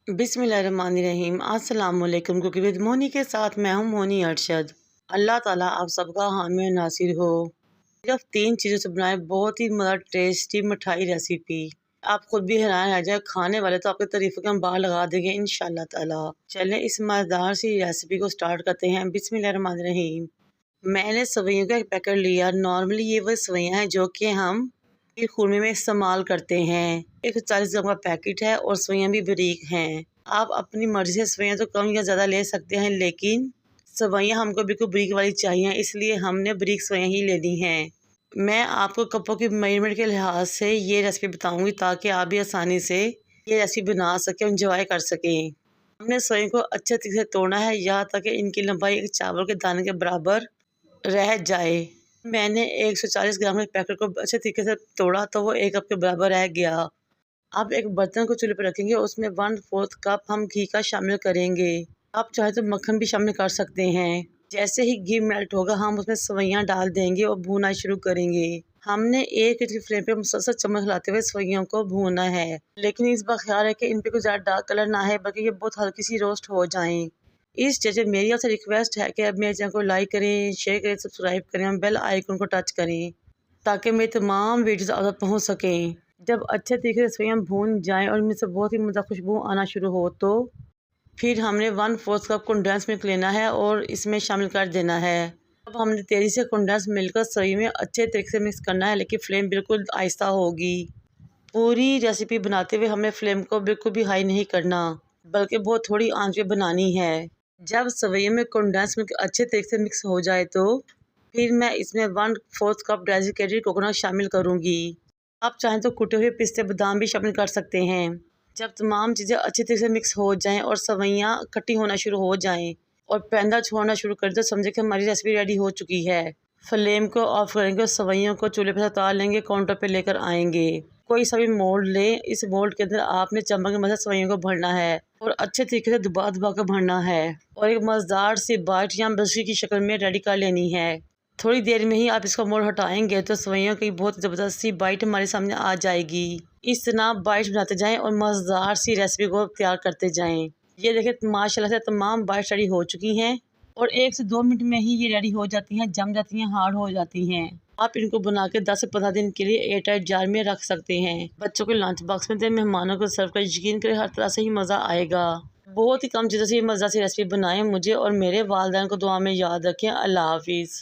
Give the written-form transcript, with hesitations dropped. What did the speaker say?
बिस्मिल्लाहिर्रहमानिर्रहीम। अस्सलाम वालेकुम। कुकिंग विद मोनी के साथ मैं हूँ मोनी अरशद। अल्लाह ताला आप सबका हामी और नासिर हो। सिर्फ 3 चीज़ों से बनाए बहुत ही मज़ा टेस्टी मिठाई रेसिपी। आप खुद भी हैरान रह जाए, खाने वाले तो आपकी तारीफ़ों के हम बाहर लगा देंगे इंशाल्लाह ताला। चलें इस मज़ेदार सी रेसिपी को स्टार्ट करते हैं। बिस्मिल्लाहिर्रहमानिर्रहीम। मैंने सवैयों का एक पैकेट लिया। नॉर्मली ये वो सवैयाँ हैं जो कि हम खूरमे में इस्तेमाल करते हैं। 140 ग्राम का पैकेट है और सवैयाँ भी बारीक हैं। आप अपनी मर्जी से सवैयाँ तो कम या ज़्यादा ले सकते हैं, लेकिन सवैयाँ हमको बिल्कुल बारीक वाली चाहिए, इसलिए हमने बारीक सवैयाँ ही लेनी हैं। मैं आपको कपों की मेजरमेंट के लिहाज से ये रेसिपी बताऊंगी ताकि आप भी आसानी से ये रेसिपी बना सकें और इंजॉय कर सकें। हमने सवैयों को अच्छे तरीके से तोड़ना है, यहाँ तक कि इनकी लंबाई एक चावल के दाने के बराबर रह जाए। मैंने 140 ग्राम के पैकेट को अच्छे तरीके से तोड़ा तो वो 1 कप के बराबर रह गया। अब एक बर्तन को चूल्हे पर रखेंगे, उसमें 1/4 कप हम घी का शामिल करेंगे। आप चाहे तो मक्खन भी शामिल कर सकते हैं। जैसे ही घी मेल्ट होगा हम उसमें सवैयाँ डाल देंगे और भूनना शुरू करेंगे। हमने एक की फ्लेम पे मुसलसल चम्मच हिलाते हुए सवैयों को भूनना है, लेकिन इस बात ख्याल है कि इन पे कोई ज़्यादा डार्क कलर ना है, बल्कि ये बहुत हल्की सी रोस्ट हो जाएं। इस स्टेज पे मेरी आपसे रिक्वेस्ट है कि अब मेरे चैनल को लाइक करें, शेयर करें, सब्सक्राइब करें और बेल आइकन को टच करें ताकि मेरी तमाम वीडियोस आप तक पहुँच सकें। जब अच्छे तरीके से सवैयाँ भून जाएं और इनमें से बहुत ही मज़ेदार खुशबू आना शुरू हो तो फिर हमने 1/4 कप कंडेंस मिल्क लेना है और इसमें शामिल कर देना है। अब हमने तेज़ी से कंडेंस मिल्क को सवैयों में अच्छे तरीके से मिक्स करना है, लेकिन फ्लेम बिल्कुल आहिस्ता होगी। पूरी रेसिपी बनाते हुए हमें फ्लेम को बिल्कुल भी हाई नहीं करना, बल्कि बहुत थोड़ी आंच पे बनानी है। जब सवैयों में कंडेंस मिल्क अच्छे तरीके से मिक्स हो जाए तो फिर मैं इसमें 1/4 कप डेसिकेटेड कोकोनट शामिल करूँगी। आप चाहें तो कुटे हुए पिस्ते बादाम भी शामिल कर सकते हैं। जब तमाम चीज़ें अच्छे तरीके से मिक्स हो जाएं और सवैयाँ खट्टी होना शुरू हो जाएं और पैंदा छोड़ना शुरू कर दो, समझे कि हमारी रेसिपी रेडी हो चुकी है। फ्लेम को ऑफ करेंगे और सवैयों को चूल्हे पर उतार लेंगे, काउंटर पर लेकर आएंगे। कोई सा भी मोल्ड लें, इस मोल्ड के अंदर आपने चम्मच की मदद से सवैयों को भरना है और अच्छे तरीके से दबा दबा कर भरना है और एक मज़ेदार सी बाइट या बिस्किट की शक्ल में रेडी कर लेनी है। थोड़ी देर में ही आप इसका मोल्ड हटाएंगे तो सवैयों की बहुत ज़बरदस्त सी बाइट हमारे सामने आ जाएगी। इस तरह बाइट बनाते जाएं और मज़ेदार सी रेसिपी को तैयार करते जाएं। ये देखें माशाल्लाह से तमाम बाइट्स रेडी हो चुकी हैं और 1 से 2 मिनट में ही ये रेडी हो जाती हैं, जम जाती हैं, हार्ड हो जाती हैं। आप इनको बना के 10 से 15 दिन के लिए एयरटाइट जार में रख सकते हैं। बच्चों के लंच बॉक्स में दें, मेहमानों को सर्व कर, यकीन करें हर तरह से ही मज़ा आएगा। बहुत ही कम चीज़ों से ये मज़ेदार सी रेसिपी बनाएं। मुझे और मेरे वालिदैन को दुआ में याद रखें। अल्लाह हाफिज़।